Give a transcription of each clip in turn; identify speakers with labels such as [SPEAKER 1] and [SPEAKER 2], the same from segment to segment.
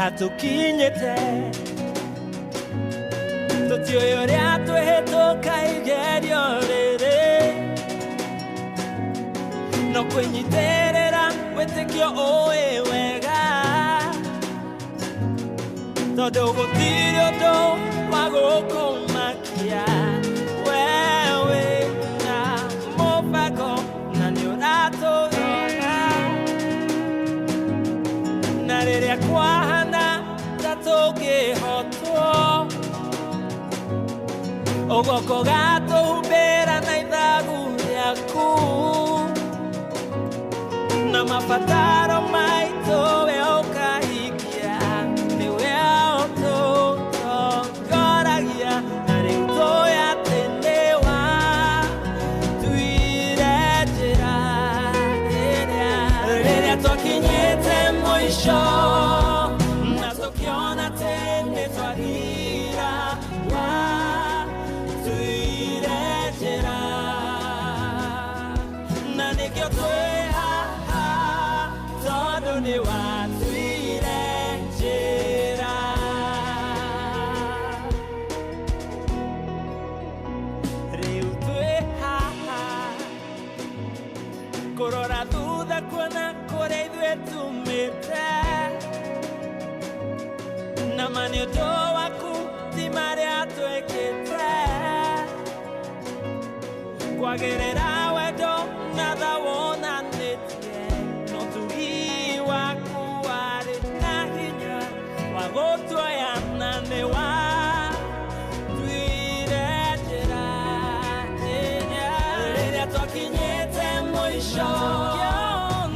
[SPEAKER 1] hatukinyite tutioyo ria twihituka igerio riri no kwinyiterera witikio ui wega tondu gutiri undu wa gukumakia wewe na mubango na niuraturora na riria kwahana ta tungihotwo ugoko gatuhumbira na ithagu riaku na mabataro maitu we ukahikia niwe ututongoragia na riu tuyatendewa tuire njira riria twakinyite mwisho na tukiona tene twagira tuire njira na nikio ni watuire njira riu twi haha kurora thutha kuona kuria ithuĩ tumĩte na maniũndũ waku ti marĩa twĩkĩte kwagĩrĩra wendo na tha wonanĩtie no tugi waku warĩ na hinya wa gũtuoyana nĩ wa tuire njĩra rĩrĩa twakinyĩte mũico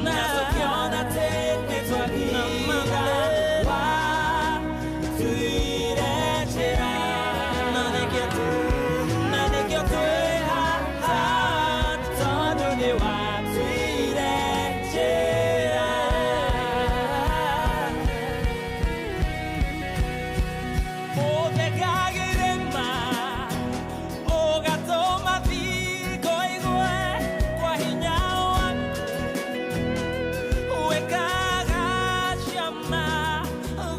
[SPEAKER 1] na tũkĩona tene twagira wa tuire njĩra na nĩkĩo twĩ haha tondũ nĩ wa tuire njĩra ũthekagĩrĩma ũgatũma thingo igwe kwa hinya waku wĩkaga ciama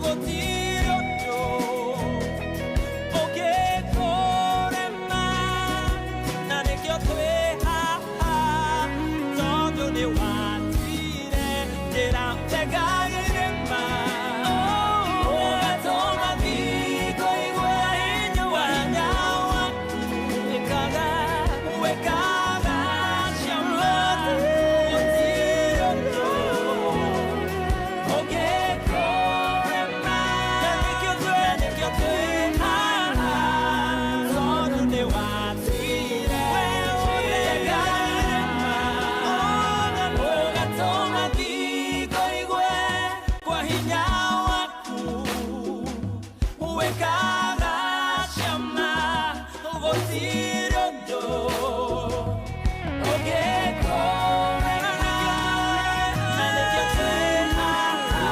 [SPEAKER 1] gũtirĩ ũndũ ũngĩkũrema na nĩkĩo twĩ haha tondũ nĩ watuire njĩra ũthekagĩrĩma ũgatũma thingo igwe kwa hinya waku wĩkaga ciama gũtirĩ ũndũ ũngĩkũrema na nĩkĩo twĩ haha tondũ nĩ watuire ũgatũma thingo igwe kwa hinya waku wĩkaga ciama gũtirĩ ũndũ ũngĩkũrema na nĩkĩo twĩ haha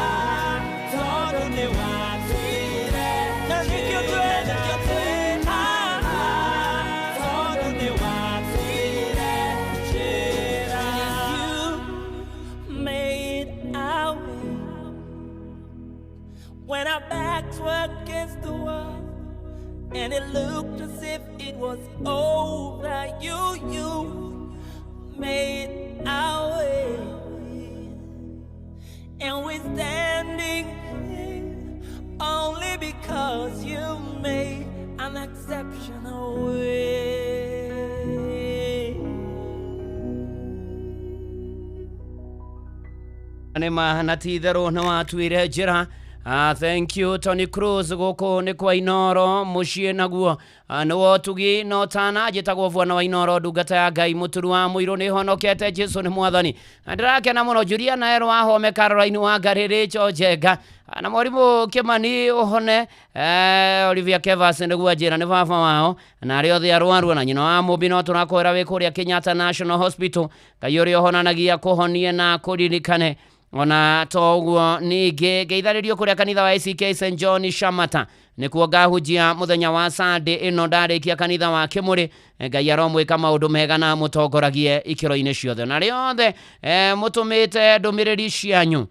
[SPEAKER 1] tondũ nĩ watuire na nĩkĩo twĩ haha tondũ nĩ watuire njĩra. You made our way when our backs were against the wall and it looked as if it was over. You made our way and we're standing here only because you made an exceptional way.
[SPEAKER 2] Nĩ mahana ti itherũ nĩ watuire njĩra. Thank you Tony Cruz gũkũ nĩ kwa Inoro mũciĩ naguo nĩwo tugi no tana njĩtagwo Bwana wa Inoro ndungata ya Ngai mũturu wa mũirũ nĩ honokete Jesu nĩ mwathani ndĩrakena mũno Juliana Ero Wahome Caroline wa Ngarĩrĩ Njenga na Mwarimũ Kĩmani ũhone Olivia Kevas nĩguo njĩra nĩ baba wao na arĩa othe arwaru na nyina wa mũmbi no tũrakwĩra wĩ kũrĩa Kenyatta National Hospital Ngai ũrĩa ũhonanagia kũhonie na kũririkane ona toguo ningĩ geitharĩrio kũrĩa kanitha wa ACK St John Shamata nĩkuo ngahunjia mũthenya wa Sunday ĩno ndarĩkia kanitha wa Kĩmũrĩ Ngai aromwĩka maũndũ mega na mũtongoragie ikĩro-inĩ ciothe na rĩothe mũtũmĩte ndũmĩrĩri cianyu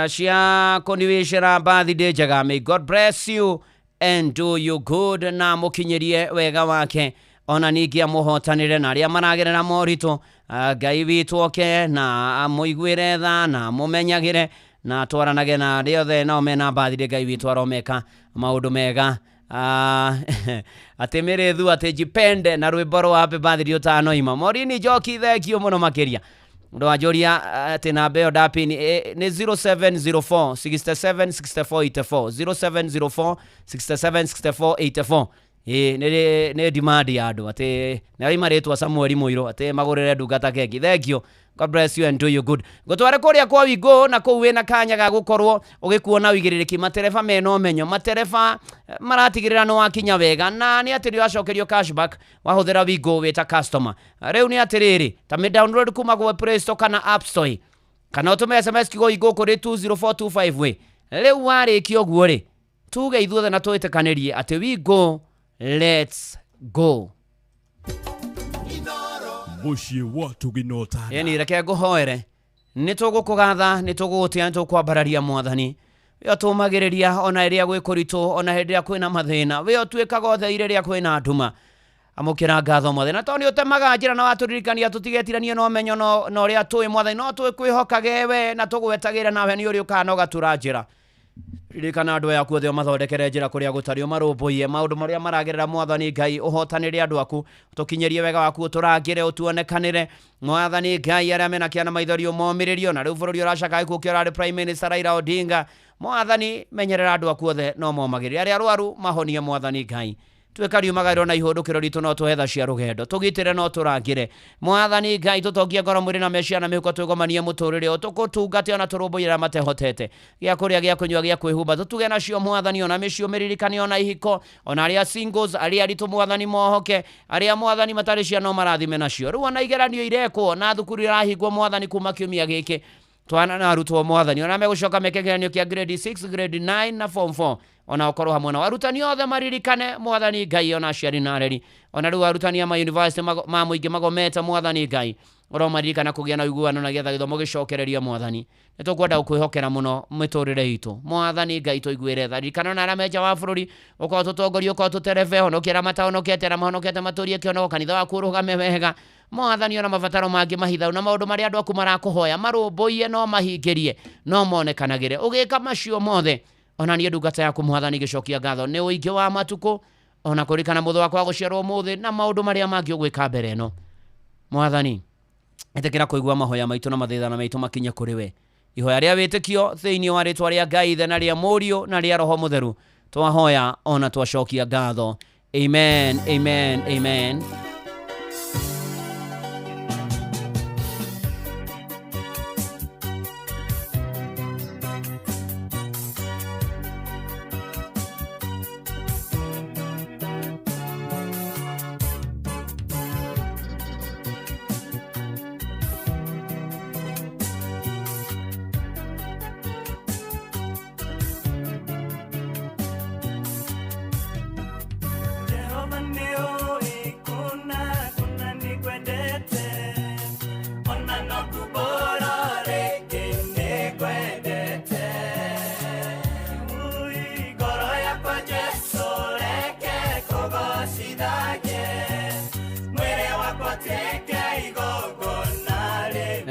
[SPEAKER 2] cia kuniwishira birthday njega. May God bless you and do you good, na mukinyirie wega wake, ona ningi amuhotanire na aria maragerera morito. Ngai witu oke na muigwire tha na mumenyagire na twaranage na riothe na mena birthday. Ngai witu aromeka maundu mega. Atemerethu atejipende na rwimbo rwa happy birthday utano ima. Morini Njoki thengio muno makiria. Ndo ajoria ati na beo dapi ni 0704 67 64 84 0704 67 64 84. Ne demand ya andu ati nari maretwa Samuel Muiro ati magurire ndungata keki. Thank you. God bless you and do you good. Gotware kuria kwa wigo na ko wena kanya ga gukorwo ugikuona wigiririki matereba meno menyo matereba maratigirira no wakinya wega na ni atiri wacokerio cashback wahuthira wigo weta customer. Reu ni atiriri ta me download kuma go Play Store kana App Store kana utume SMS kigo igo kuri 20425 we. Reu wariki oguo ri tuge ithuothe na twitĩkanĩrie ati wigo let's go.
[SPEAKER 3] Mushie watu ginota.
[SPEAKER 2] Yani reke nguhoere nitugukugatha nitugutia nitukwambararia Mwathani we tumagiriria ona iria gwikuritu ona hindi ya kwina mathina we otwikaga othe iria kwina nduma amukira ngatho Mwathani na toni utemaga njira na waturirikania tutigetiranie no menyo no ria twi Mwathani no twikwihokage we na tugwetagira nawe ni uri ukanoga turanjira ririkana andu yaku othe mathondekere njira kuria gutari marumbuie maundu maria maragerera Mwathani Ngai uhotanire andu aku tukinyerie wega waku turangire utuonekanire Mwathani Ngai aria mena kiana maithorio momiririo na riu bururi uracaka ku kiora Prime Minister Raila Odinga Mwathani menyerera andu aku othe no momagire aria arwaru mahonie Mwathani Ngai twekariu magairo na ihundukiro ritu no tuhetha cia rugendo tugitire no turangire Mwathani Ngai tutongie ngoro mwiri na mecia na mihuko twigomanie muturire utukutungate ona turumbuira matehotete gia kuria gia kunywa gia kwihumba tutuge nacio Mwathani ona mecio meririkani ona ihiko ona aria singles aria ritu Mwathani mohoke aria Mwathani matari cia no marathime nacio riu ona igeranio irekwo na thukuru irahingwo Mwathani kuma kiumia giki twana na arutwo Mwathani ona megucoka mekegeranio kia grade 6 grade 9 na form 4 ona okorwo hamwe na warutani othe maririkane Mwathani Ngai ona aciari na areri ona riu arutani ma university ma muingi magomete Mwathani Ngai oro maririkana kugia na uiguano na getha githomo gicokereria Mwathani nitukwenda ukwihokera muno miturire itu Mwathani Ngai tuiguire tha ririkana na arameja wa bururi uko tutongoria uko tutereve honokera mata honokete na mahonokete maturie kiono kanitha waku rugame wega Mwathani ona mabataro mangi mahitha na maundu maria andu aku marakuhoya marumbuie no mahingirie no monekanagire ugika macio mothe ona ni ndungata yaku Mwathani gicokia ngatho ni uingi wa matuko ona kurikana mutho wakwa guciarwo muthi na maundu maria mangi ugwika mbere no Mwathani etekera kuigua mahoya maitu na mathithana maitu makinye kuri we ihoya ria witikio thiini wa ritwa ria Ngai ithe na ria Murio na ria Roho Mutheru twahoya ona twacokia ngatho amen amen amen.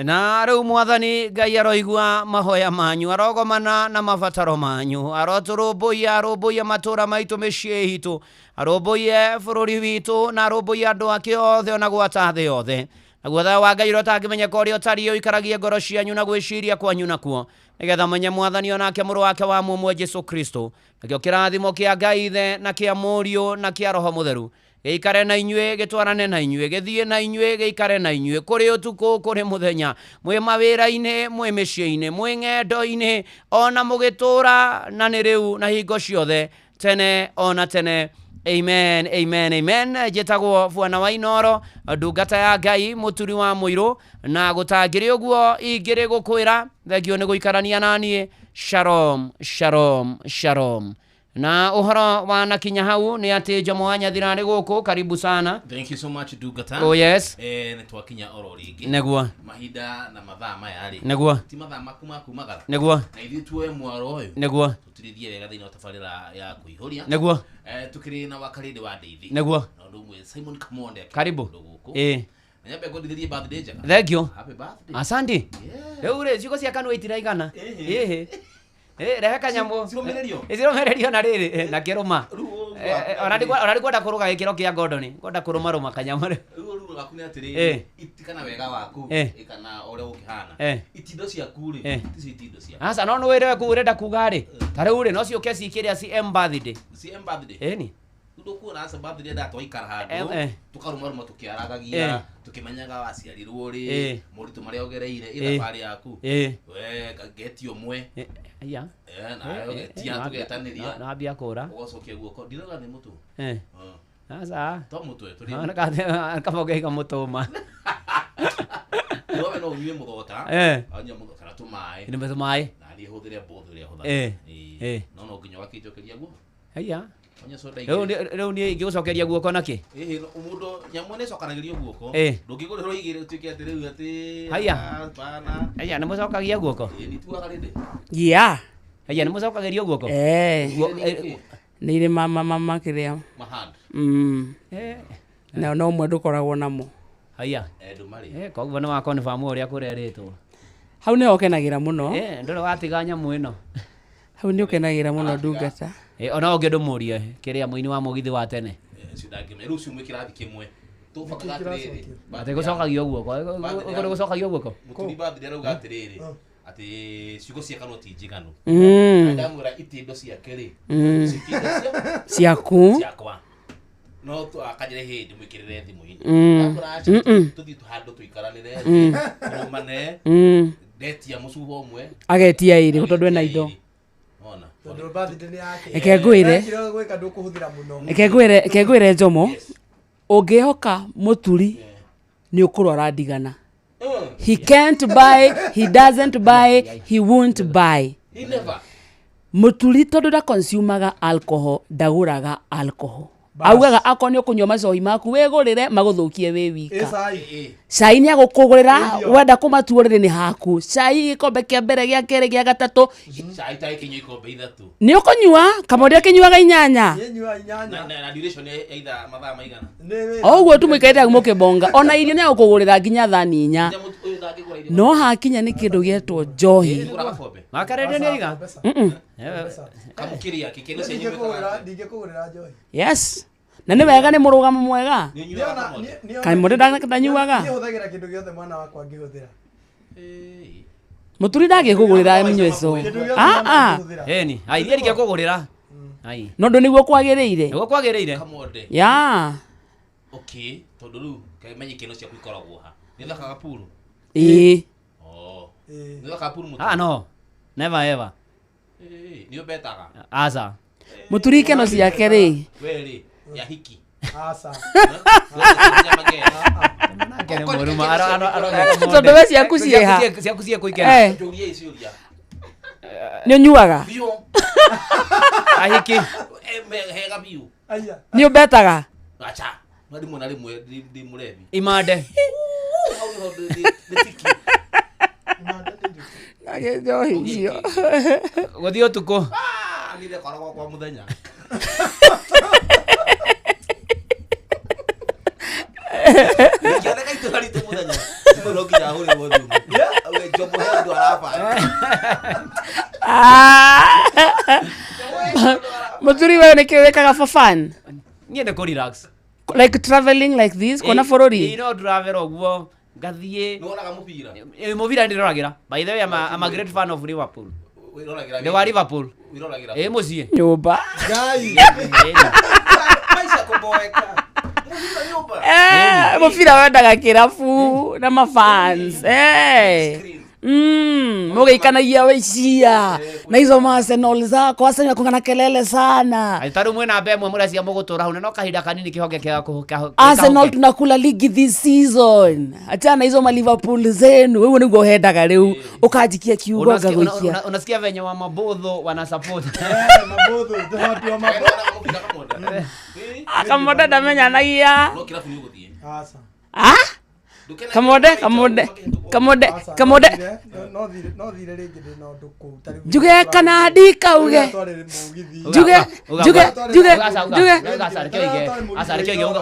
[SPEAKER 2] Na riu Mwathani Ngai aroigua mahoya manyu arogomana na mabataro manyu arumbuia matura maitu micii itu arumbuie bururi witu na arumbuie andu ake othe ona gwata thi othe naguo tha wa Ngai utangimenyeka uria utari uikaragie ngoro cianyu na gwiciria kwanyu nakuo nigetha menye Mwathani onake muru wake wa mumwe Jesu Kristo nakio kirathimo kia Ngai ithe na kia Murio na kia Roho Mutheru geikare na inyue gitwarane na inyue githie na inyue geikare na inyue kuri utuku kuri muthenya mwe mawira-ini mwe micii-ini mwe ng'endo-ini ona mugitura na ni riu na hingo ciothe tene ona tene amen amen amen. Jetagwo Bwana wa Inoro ndungata ya Ngai muturi wa muiro na gutangiri uguo ingiri gukwira thengio ni guikarania nanie shalom shalom shalom na uhoro wa nakinya hau ni ati Jomo wa Nyathirani guku karibu sana.
[SPEAKER 4] Thank you so much Dugata.
[SPEAKER 2] Oh yes.
[SPEAKER 4] Ni twakinya oro ringi.
[SPEAKER 2] Neguo.
[SPEAKER 4] Mahida na mathaa maya ri.
[SPEAKER 2] Neguo.
[SPEAKER 4] Ti mathaa maku magara.
[SPEAKER 2] Neguo.
[SPEAKER 4] Na ithu tuwe mwaro uyu.
[SPEAKER 2] Neguo.
[SPEAKER 4] Tutirithie wega thina tafarira ya kuihuria.
[SPEAKER 2] Neguo.
[SPEAKER 4] Tukiri na wakaridi wa Ndeithi.
[SPEAKER 2] Neguo.
[SPEAKER 4] Na ndu mwe Simon Kamonde.
[SPEAKER 2] Karibu. Nyambe
[SPEAKER 4] ngondithie birthday jaka.
[SPEAKER 2] Thank you.
[SPEAKER 4] Happy birthday.
[SPEAKER 2] Asante. Rĩu rĩ ciugo cia kanua itiraigana. Rehe kanyamu. Ciromererio na rĩrĩ na kĩrũma. Ona ndikwenda kũrũga gĩkĩro kĩa Gordon. Ngwenda kũrũmarũma kanyamu rĩ.
[SPEAKER 4] Rĩu gaku nĩ atĩrĩ itikana wega waku kana ũrĩa ũkĩhana. Itindo ciaku rĩ ticio itindo ciaku.
[SPEAKER 2] Asa no wĩre kurenda kuga rĩ. Ta rĩu rĩ no ciũke cikĩrĩa ci birthday.
[SPEAKER 4] Ci birthday.
[SPEAKER 2] Ni.
[SPEAKER 4] Ndukuona asa birthday nda twaikara handu tukarumaruma tukiaragagia tukimenyaga waciarirwo ri muritu maria ogereire ithabari yaku we getio mwe
[SPEAKER 2] aya
[SPEAKER 4] na getia tugetaniria
[SPEAKER 2] na ambia kura
[SPEAKER 4] ugocokia guoko ndiroga ni mutu
[SPEAKER 2] asa
[SPEAKER 4] to mutu turi
[SPEAKER 2] na kamogeiga mutuma
[SPEAKER 4] no unywe muthota anya muthota na tumai
[SPEAKER 2] ni tumai
[SPEAKER 4] na ndi huthire mbothu ria hutha no nginya wakijokeria guo
[SPEAKER 2] aya Rĩu ni ingĩgũcokeria guoko naki
[SPEAKER 4] mundu nyamu nĩ cokanagĩrio guoko ndũngĩgũrĩrwo igĩrĩ tuĩke atĩ rĩu atĩ
[SPEAKER 2] aya nĩ mũcokagia guoko
[SPEAKER 4] nituaga rĩndĩ
[SPEAKER 2] aya nĩ mũcokagĩrio guoko
[SPEAKER 5] nĩ irĩ mama kĩrĩa na no ũmwe ndũkoragwo namo
[SPEAKER 2] aya koguo nĩ wa confirm ũrĩa kũrerĩtwo
[SPEAKER 5] hau nĩ okenagĩra mũno
[SPEAKER 2] ndũrĩ watiga nyamũ ĩno
[SPEAKER 5] hau nĩ okenagĩra mũno Ndungata
[SPEAKER 2] ona ũngĩ ndũmũrie kĩrĩa mũini wa mũgithi wa tene
[SPEAKER 4] rĩu ciumĩ kĩrathi kĩmwe tũbakaga atĩrĩrĩ
[SPEAKER 2] atĩ gũcokagio guoko ũkũrĩ gũcokagio guoko
[SPEAKER 4] mũturi bathire arauga atĩrĩrĩ atĩ ciugo cia kanua ti njiganu ndamwĩra itindo ciake rĩ
[SPEAKER 5] ciakwa
[SPEAKER 4] no akanyire hĩndĩ mwĩkĩrĩre thimũ-inĩ tũthiĩ handũ tũikaranĩre tũrũmane ndetia mũcuba ũmwe
[SPEAKER 5] agetia ĩrĩ tondũ ena indo Ekengwire Jomo ũngĩhoka mũturi nĩ ũkũrora ndigana. He can't buy, he doesn't buy, he won't buy. Mũturi tondũ da consumaga alcohol ndagũraga alcohol. Augaga akonio kũnyua macohi maku wĩgũrĩre magũthũkie wĩ wika. Cai nĩ agũkũgũrĩra wenda kũmatuũrĩre nĩ haku. Cai gĩkombe kĩa mbere gĩa kerĩ gĩa gatatũ.
[SPEAKER 4] Cai ta ikinyua ikombe ithatũ.
[SPEAKER 5] Nĩ ũkũnyua Kamonde akĩnyuaga 8.
[SPEAKER 4] Na duration either mathaa maigana.
[SPEAKER 5] Oguo tu mũikarĩte mũkĩbonga. Ona irio nĩ agũkũgũrĩra nginya thani 4. No hakinya nĩ kĩndũ gĩetwo njohi.
[SPEAKER 2] Makarĩte nĩ aiga.
[SPEAKER 4] Kamũkĩria kĩkĩno cia nyumĩkaga.
[SPEAKER 6] Ndingĩkũgũrĩra njohi.
[SPEAKER 5] Yes. Na nĩ wega nĩ mũrũgamo mwega. Kamonde ndanyuaga.
[SPEAKER 6] Niĩ hũthagĩra kĩndũ gĩothe mwana wakwa angĩhũthĩra.
[SPEAKER 5] Mũturi ndangĩkũgũrĩra mnyweco.
[SPEAKER 2] Eni, ai niĩ ndingĩkũgũrĩra. Ai.
[SPEAKER 5] No ndũ nĩguo kwagĩrĩire.
[SPEAKER 2] Nĩguo kwagĩrĩire.
[SPEAKER 4] Kamonde. Okay, tondũ rĩu kaimenye kĩno ciaku ikoragwo ha. Nĩ thakaga puru. Nĩ thakaga puru mũtu.
[SPEAKER 2] No. Never ever.
[SPEAKER 4] Nĩ betaga.
[SPEAKER 2] Asa.
[SPEAKER 5] Mũturi keno ciake rĩ.
[SPEAKER 4] Weri ya hiki.
[SPEAKER 6] Asa.
[SPEAKER 5] Tondũ we ciaku ciĩha.
[SPEAKER 2] Ciaku ciĩ kũikena.
[SPEAKER 4] Njũria iciũria.
[SPEAKER 5] Nĩ ũnyuaga.
[SPEAKER 2] Ahiki.
[SPEAKER 4] Hega biũ.
[SPEAKER 5] Nĩ ũbetaga.
[SPEAKER 4] Acha. Mwadi mwana rimwe ndi murebi.
[SPEAKER 2] Imande.
[SPEAKER 5] Age njohi icio.
[SPEAKER 2] Gũthiĩ ũtukũ.
[SPEAKER 4] Nire koragwo kwa muthenya. Ngiana kaito harito muthenya. Ndiro nginya hũre wothu. Awe Jomo hendu araba.
[SPEAKER 5] Mũturi wewe nĩ kĩwĩkaga for fun.
[SPEAKER 2] Niĩ nĩ kũ relax.
[SPEAKER 5] Like traveling like this kona bũrũri.
[SPEAKER 2] No travel ũguo ngathiĩ.
[SPEAKER 4] Nĩ wonaga mũbira.
[SPEAKER 2] Mũbira ndĩroragĩra. By the way I'm a great fan of Liverpool. Nĩ wa Liverpool. Mũciĩ.
[SPEAKER 5] Nyũmba.
[SPEAKER 6] Ngai.
[SPEAKER 4] Maisha kuboeka.
[SPEAKER 5] Mũbira wendaga kĩrabu na mafans. mugeikanagia wĩcia na hizo Arsenal zako Arsenal kungana kelele sana.
[SPEAKER 2] Aitaru mwena bemwe muracia mugutura hau no kahinda kanini kihonge kia
[SPEAKER 5] Arsenal tunakula ligi this season. Achana hizo ma Liverpool zenu. Wewe niguo uhendaga riu ukajikia kiugo gaguikia.
[SPEAKER 2] Unasikia venye wa mabodho wana support.
[SPEAKER 6] Mabodho watu wa mabodho.
[SPEAKER 5] Kamoda ndamenya nagia.
[SPEAKER 4] No kirafu ni guthie.
[SPEAKER 6] Asa.
[SPEAKER 5] Kamoda.
[SPEAKER 6] No thire ringi ndi no nduku.
[SPEAKER 5] Juge kana ndika uge. Juge.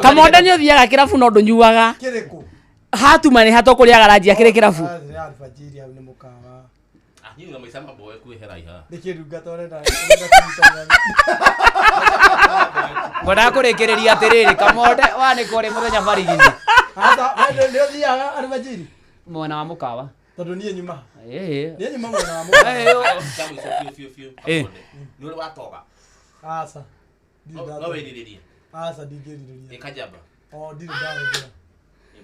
[SPEAKER 5] Kamoda ni uthiaga kirafu no ndunyuaga.
[SPEAKER 6] Kiriku.
[SPEAKER 5] Hatuma ni hato kuria garaji akire kirafu.
[SPEAKER 6] Alfajiri au ni mukawa.
[SPEAKER 4] Hiyo maisha maboe kuihera iha.
[SPEAKER 6] Nikirunga torenda.
[SPEAKER 2] Ngoda kurekereria atiriri Kamode wani kore muthenya barigini.
[SPEAKER 6] Asa ndio thiaga alfajiri.
[SPEAKER 2] Mwana wa mukawa.
[SPEAKER 6] Tondu nie nyuma.
[SPEAKER 2] Nie
[SPEAKER 6] nyuma mwana wa mukawa.
[SPEAKER 4] Fio. Ni ule watoga.
[SPEAKER 6] Asa.
[SPEAKER 4] No wediriri.
[SPEAKER 6] Asa digiriri.
[SPEAKER 4] Ekajaba.
[SPEAKER 6] Ndiri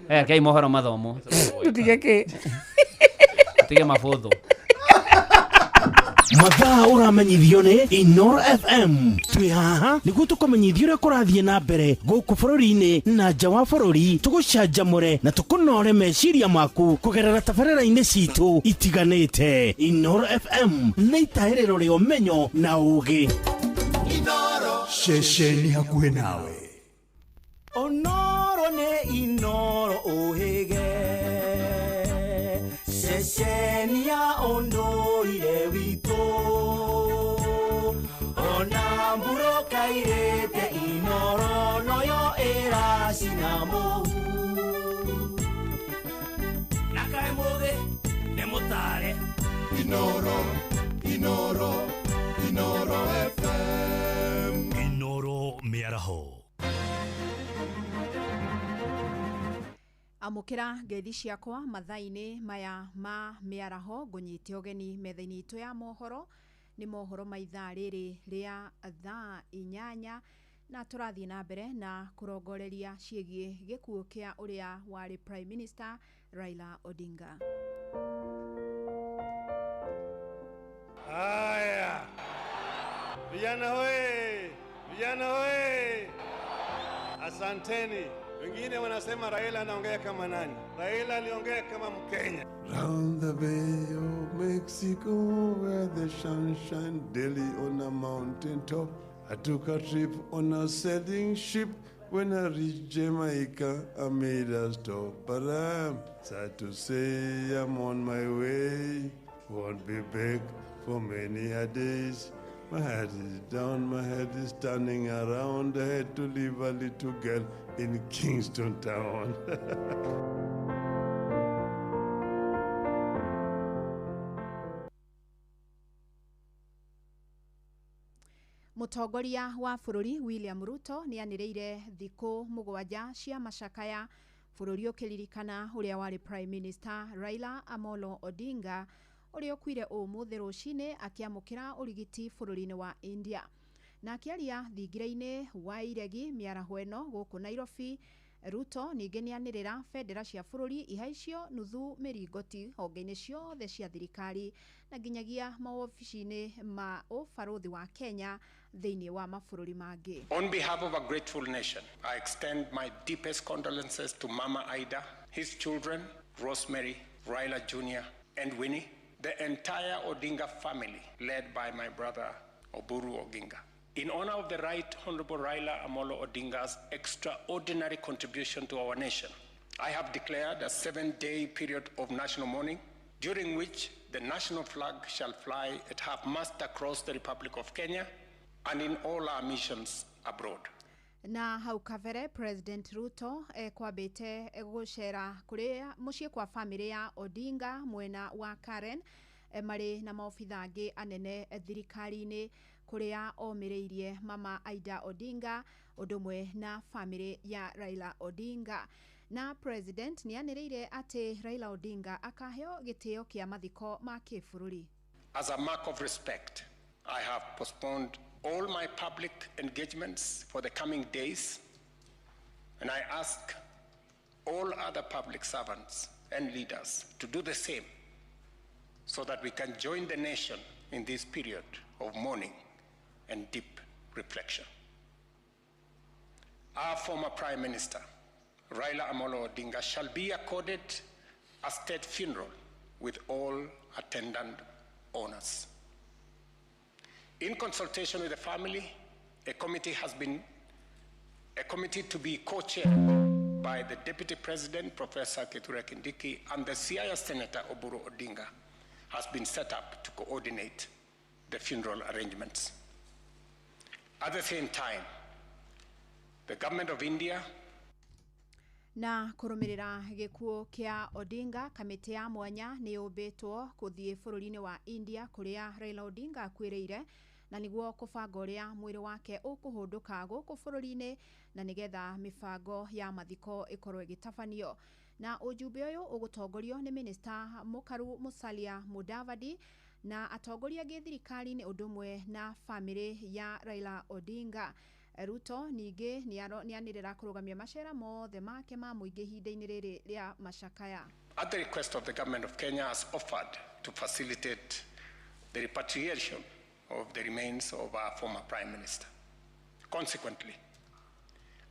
[SPEAKER 6] dawe.
[SPEAKER 2] Kei mohoro mathomo.
[SPEAKER 5] Tutige ki.
[SPEAKER 2] Tutige mabodho.
[SPEAKER 7] Mathaa uramenyithio ni Inoro FM. Twi haha niguo tukumenyithio uria kurathie na mbere guku bururi-ini na nja wa bururi, tugucanjamure na tukunore meciria maku kugerera tabarĩra-inĩ citu itiganĩte. Inoro FM na itaĩrĩro rĩa ũmenyo na ũũgĩ. Inoro
[SPEAKER 3] Ceceni hakuhĩ nawe.
[SPEAKER 1] Onoro ne Inoro ohege Ceceni ya ondoire witũ ona mburo kairĩte Inoro noyo ĩracina mũhu na kaĩ mũthĩ nĩ mũtare Inoro FM
[SPEAKER 3] Inoro mĩaraho.
[SPEAKER 8] Amukira ngeithi ciakwa mathaini maya ma miaraho ngunyite ogeni methaini itu ya mohoro ni mohoro ma ithaa riri ria thaa 8 na turathie na mbere na kurongoreria ciegie gikuo kia uria wari Prime Minister Raila Odinga.
[SPEAKER 9] Haya. Vijana hoye. Asanteni. Wengine wanasema Raila anaongea kama nani? Raila aliongea kama Mkenya.
[SPEAKER 10] Round the Bay of Mexico where the sun shines daily on a mountain top. I took a trip on a sailing ship. When I reached Jamaica, I made a stop. But I'm sad to say I'm on my way. Won't be back for many a days. My head is down, my head is turning around. I had to leave a little girl in Kingston Town.
[SPEAKER 8] Mutongoria wa bururi William Ruto ni anireire thiku mugwanja cia macakaya bururi ukiririkana uria wari Prime Minister Raila Amolo Odinga uria ukuire umuthi rucini akiamukira urigiti bururi-ini wa India. Na akiaria thingira-ini wa iregi miaraho eno guku Nairobi, Ruto ningi nianirira bendera cia bururi ihaicio nuthu miringoti honge-ini ciothe cia thirikari na nginyagia maobici-ini ma ubaruthi wa Kenya thiini wa mabururi mangi.
[SPEAKER 11] On behalf of a grateful nation, I extend my deepest condolences to Mama Ida, his children, Rosemary, Raila Jr., and Winnie, the entire Odinga family, led by my brother Oburu Oginga. In honor of the Right Honorable Raila Amolo Odinga's extraordinary contribution to our nation, I have declared a 7-day period of national mourning, during which the national flag shall fly at half-mast across the Republic of Kenya and in all our missions abroad.
[SPEAKER 8] Na hau kavere President Ruto kwambite gucera kuria mucii kwa family ya Odinga mwena wa Karen mari na maofitha angi anene thirikari-ini kuria omireirie Mama Ida Odinga udumwe na family ya Raila Odinga. Na President ni anireire ati Raila Odinga akaheo gitio kia mathiko ma kibururi.
[SPEAKER 11] As a mark of respect, I have postponed all my public engagements for the coming days, and I ask all other public servants and leaders to do the same so that we can join the nation in this period of mourning and deep reflection. Our former Prime Minister, Raila Amolo Odinga, shall be accorded a state funeral with all attendant honors. In consultation with the family, a committee to be co-chaired by the Deputy President, Professor Kithure Kindiki, and the Siaya Senator Oburu Odinga has been set up to coordinate the funeral arrangements. At the same time, the government of India
[SPEAKER 8] na kurumirira gikuo kia Odinga, kamiti ya mwanya ni yubitwo kuthie bururi-ini wa India kuria Raila Odinga akwireire na niguo kubanga uria mwiri wake ukuhunduka guku bururi-ini na nigetha mibango ya mathiko ikorwo igitabanio. Na ujumbe uyu ugutongorio ni Minister Mukaru Musalia Mudavadi na atongoria githirikari ni undumwe na family ya Raila Odinga. Ruto ningi nianirira kurugamia macera mothe make ma muingi hinda-ini riri ria macakaya.
[SPEAKER 11] At the request of the government of Kenya has offered to facilitate the repatriation of the remains of our former Prime Minister. Consequently,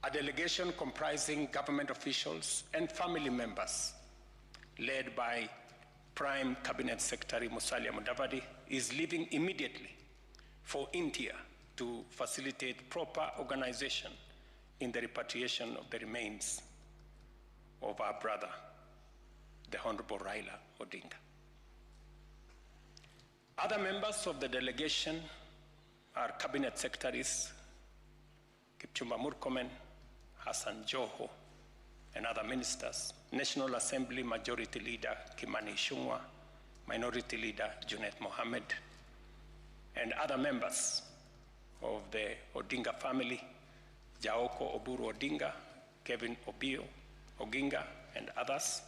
[SPEAKER 11] a delegation comprising government officials and family members, led by Prime Cabinet Secretary Musalia Mudavadi, is leaving immediately for India to facilitate proper organization in the repatriation of the remains of our brother, the Honorable Raila Odinga. Other members of the delegation are Cabinet Secretaries Kipchumba Murkomen, Hassan Joho, and other ministers, National Assembly Majority Leader Kimani Ichung'wah, Minority Leader Junet Mohammed, and other members of the Odinga family, Jaoko Oburu Odinga, Kevin Obio Oginga, and others.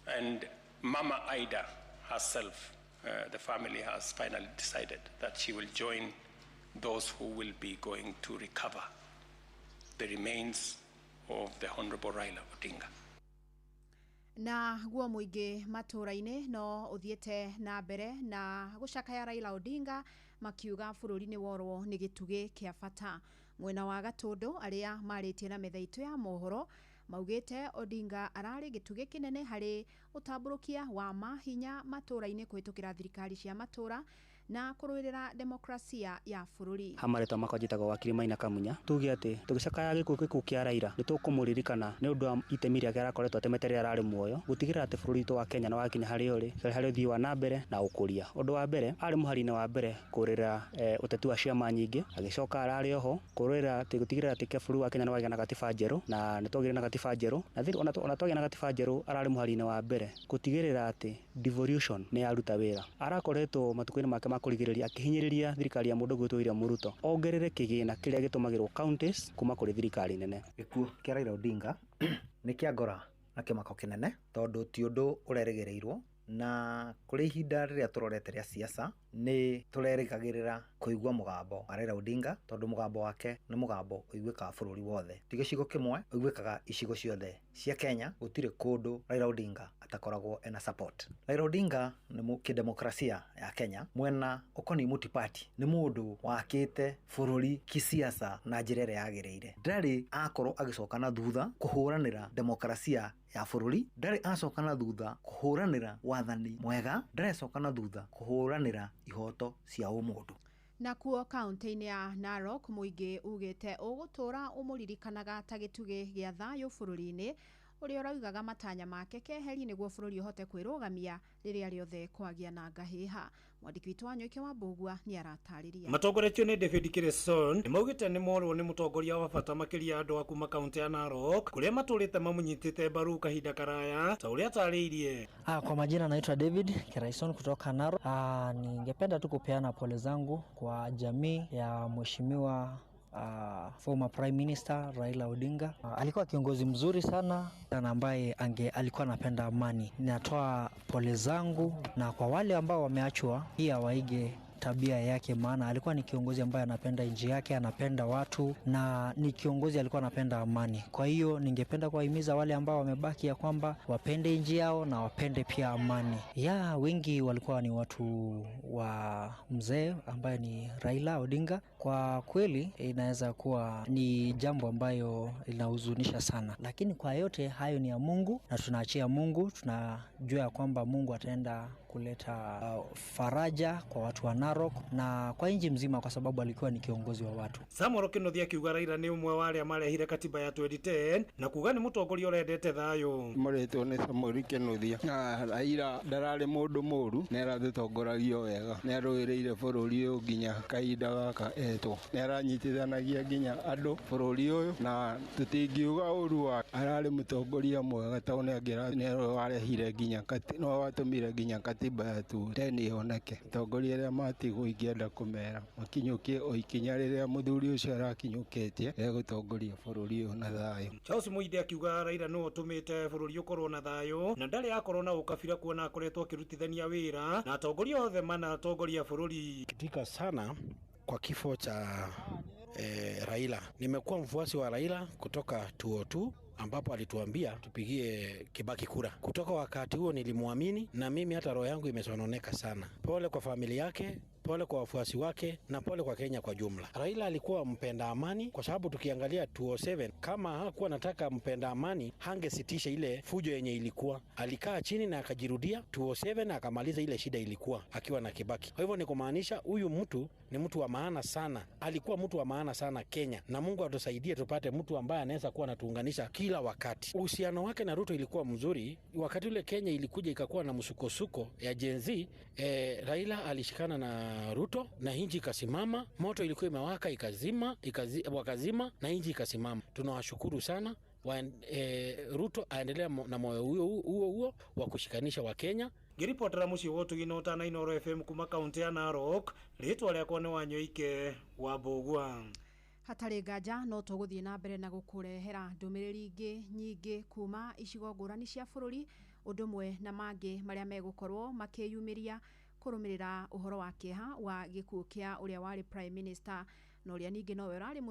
[SPEAKER 11] And Mama Aida herself, the family has finally decided that she will join those who will be going to recover the remains of the Honorable Raila Odinga.
[SPEAKER 8] Na guo muingi matura-ini no uthiete na mbere na gucakaya Raila Odinga makiuga bururi-ini worwo ni gitugi kia bata. Mwena wa Gatundu aria maritie na metha ya mohoro maugite Odinga arari gitugi kinene hari utamburukia wa mahinya matura-ini kuhitukira thirikari cia matura na kurwirira demokrasia ya bururi.
[SPEAKER 12] Hamaretwa makojitagwo wakiri Maina Kamunya tuge ati tugicakaya gikuo kia Raila ni tukumuririkana ni undu wa itemi riake arakoretwo atemetere arari muoyo gutigira ati bururi wa Kenya na wakinya hari uri hari uthii wa na mbere na ukuria. Undu wa mbere ari muhari-ini wa mbere kurira uteti wa ciama nyingi agicoka arari oho kurira ati gutigira ati bururi wa Kenya na wagĩa na gatiba njeru na ni twagire na gatiba njeru na thiri ona twagĩa na gatiba njeru arari muhari-ini wa mbere gutigirira ati devolution ni aruta wira arakoretwo matuko-ini make makurigiriria akihinyiriria thirikari ya mundu gwitwo William Ruto ongerere kigina kiria gitumagirwo counties kuma kuri thirikari nene.
[SPEAKER 13] Gikuo kia Raila Odinga ni kia ngora na kimako kinene tondu ti undu ureregereirwo na kuri ihinda riria turorete ria siasa ni turerikagirira kuigwa mugambo wa Raila Odinga tondu mugambo wake ni mugambo uigwikaga bururi wothe ti gicigo kimwe uigwikaga icigo ciothe cia Kenya gutire kundu Raila Odinga atakoragwo ena support. Raila Odinga ni kidemokrasia ya Kenya mwena ukoni multi-party ni mundu wakite bururi kisiasa na njira iria yagireire ndari akorwo agicoka na thutha kuhuranira demokrasia ya bururi ndari acoka na thutha kuhuranira wathani mwega ndari acoka na thutha kuhuranira ihoto cia umundu.
[SPEAKER 8] Na kuo kaunti-ini ya Narok muingi ugite ugutura umuririkanaga ta gitugi gia thayu bururi-ini uria uraugaga matanya make keheri niguo bururi uhote kwirugamia riria riothe kwagia na ngahiha. Mwandiki witu wa Nyoike wa Mbugua ni aratariria.
[SPEAKER 14] Matongoretio ni David Kireson ni maugite ni morwo ni mutongoria wa bata makiria andu akuma kaunti ya Narok kuria maturite mamunyitite mbaru kahinda karaya ta uria atariirie.
[SPEAKER 15] Kwa majina naitwa David Kireson kutoka Narok. Ningependa tu kupeana pole zangu kwa jamii ya mheshimiwa former Prime Minister Raila Odinga. Alikuwa kiongozi mzuri sana na ambaye alikuwa anapenda amani. Ninatoa pole zangu na kwa wale ambao wameachwa pia waige tabia yake, maana alikuwa ni kiongozi ambaye anapenda nchi yake, anapenda watu, na ni kiongozi alikuwa anapenda amani. Kwa hiyo ningependa kuwahimiza wale ambao wamebaki ya kwamba wapende nchi yao na wapende pia amani. Wengi walikuwa ni watu wa mzee ambaye ni Raila Odinga. Kwa kweli inaweza kuwa ni jambo ambayo linahuzunisha sana, lakini kwa yote hayo ni ya Mungu na tunaachia Mungu. Tunajua ya kwamba Mungu ataenda kuleta faraja kwa watu wa Narok na kwa nchi mzima, kwa sababu alikuwa ni kiongozi wa watu.
[SPEAKER 14] Samuel Kinothia kiuga Raila ni umwe wale amarehire katiba ya 2010 na kuga ni mutongoria urendete thayo.
[SPEAKER 16] Maretwo ni Samuel Kinothia. Raila ndarari mundu muru, nera dutongoragia wega, neruireire bururi uyu nginya kahinda gaka etwo, neranyitithanagia nginya andu bururi uyu, na tutingiuga uru wa arari mutongoria mwega taone angira nero warehire nginya no watumire nginya katiba yetu teni oneke. Mutongoria ria matigo ingienda kumera makinyukie o ikinya riria muthuri ucio arakinyukitie egutongoria bururi uyu na thayo.
[SPEAKER 14] Charles Muide akiuga Raila no otumite bururi ukorwo na thayo na ndari akorwo na ukabira kuona akoretwo akirutithania wira na atongoria othe mana atongoria bururi.
[SPEAKER 17] Kitika sana kwa kifo cha Raila. Nimekuwa mfuasi wa Raila kutoka 2002 ambapo alituambia tupigie Kibaki kura. Kutoka wakati huo nilimwamini na mimi hata roho yangu imesononeka sana. Pole kwa familia yake, pole kwa wafuasi wake na pole kwa Kenya kwa jumla. Raila alikuwa mpenda amani, kwa sababu tukiangalia 2007 kama hakuwa nataka mpenda amani hangesitisha ile fujo yenye ilikuwa. Alikaa chini na akajirudia 2007 na akamaliza ile shida ilikuwa akiwa na Kibaki. Kwa hivyo ni kumaanisha huyu mtu ni mtu wa maana sana. Alikuwa mtu wa maana sana Kenya, na Mungu atusaidie tupate mtu ambaye anaweza kuwa anatuunganisha kila wakati. Uhusiano wake na Ruto ilikuwa mzuri. Wakati ule Kenya ilikuja ikakuwa na msukosuko ya Gen Z, Raila alishikana na Ruto na inji ikasimama. Moto ilikuwa imewaka wakazima na inji ikasimama. Tunawashukuru sana. Ruto aendelea na moyo huo wa kushikanisha wa Kenya.
[SPEAKER 14] Ngiripotera mucio wotu ginota na Inoro FM kuma kaunti ya Narok, ritwa riakwa ni Wanyoike wa Bogwa.
[SPEAKER 8] Hatari nganja no tuguthie na mbere na gukurehera ndumiriri ingi nyingi kuma icigo ngurani cia bururi, undumwe na mangi maria megukorwo makiyumiria kurumirira uhoro wa kieha wa gikuo kia uria wari prime minister no uria ningi nowe urari